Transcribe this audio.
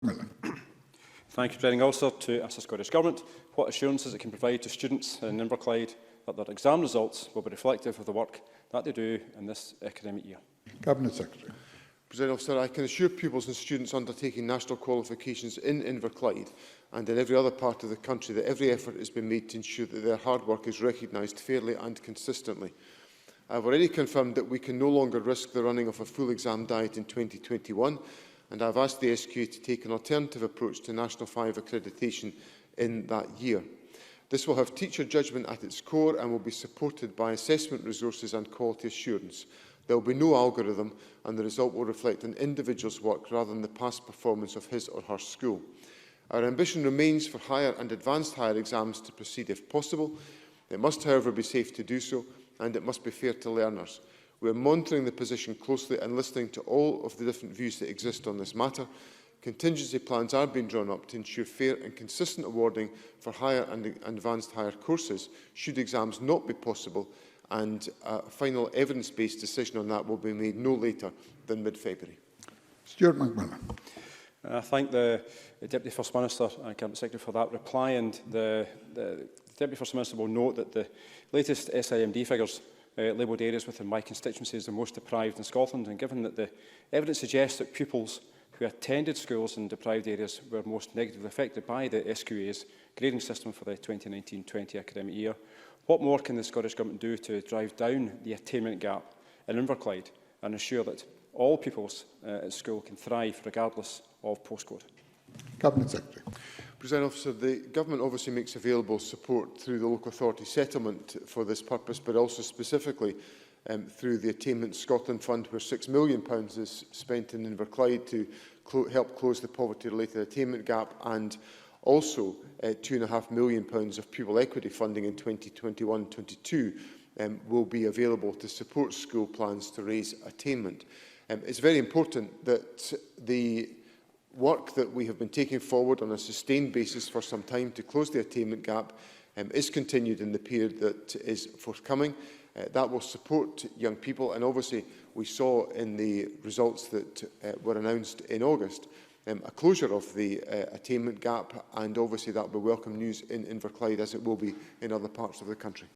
Millen. Thank you, Presiding Officer. To ask the Scottish Government what assurances it can provide to students in Inverclyde that their exam results will be reflective of the work that they do in this academic year. Cabinet Secretary. Presiding Officer, I can assure pupils and students undertaking national qualifications in Inverclyde and in every other part of the country that every effort has been made to ensure that their hard work is recognised fairly and consistently. I have already confirmed that we can no longer risk the running of a full exam diet in 2021, and I have asked the SQA to take an alternative approach to National 5 accreditation in that year. This will have teacher judgment at its core and will be supported by assessment resources and quality assurance. There will be no algorithm, and the result will reflect an individual's work rather than the past performance of his or her school. Our ambition remains for higher and advanced higher exams to proceed if possible. It must, however, be safe to do so, and it must be fair to learners. We are monitoring the position closely and listening to all of the different views that exist on this matter. Contingency plans are being drawn up to ensure fair and consistent awarding for higher and advanced higher courses, should exams not be possible, and a final evidence-based decision on that will be made no later than mid-February. Stuart McMillan. I thank the Deputy First Minister and Cabinet Secretary for that reply, and the Deputy First Minister will note that the latest SIMD figures labelled areas within my constituency as the most deprived in Scotland, and given that the evidence suggests that pupils who attended schools in deprived areas were most negatively affected by the SQA's grading system for the 2019-20 academic year, what more can the Scottish Government do to drive down the attainment gap in Inverclyde and ensure that all pupils at school can thrive regardless of postcode? Cabinet Secretary. Presiding Officer, the Government obviously makes available support through the local authority settlement for this purpose, but also specifically through the Attainment Scotland Fund, where £6 million is spent in Inverclyde to help close the poverty-related attainment gap, and also £2.5 million of pupil equity funding in 2021-22 will be available to support school plans to raise attainment. It's very important that the work that we have been taking forward on a sustained basis for some time to close the attainment gap is continued in the period that is forthcoming. That will support young people, and obviously we saw in the results that were announced in August a closure of the attainment gap, and obviously that will be welcome news in Inverclyde, as it will be in other parts of the country.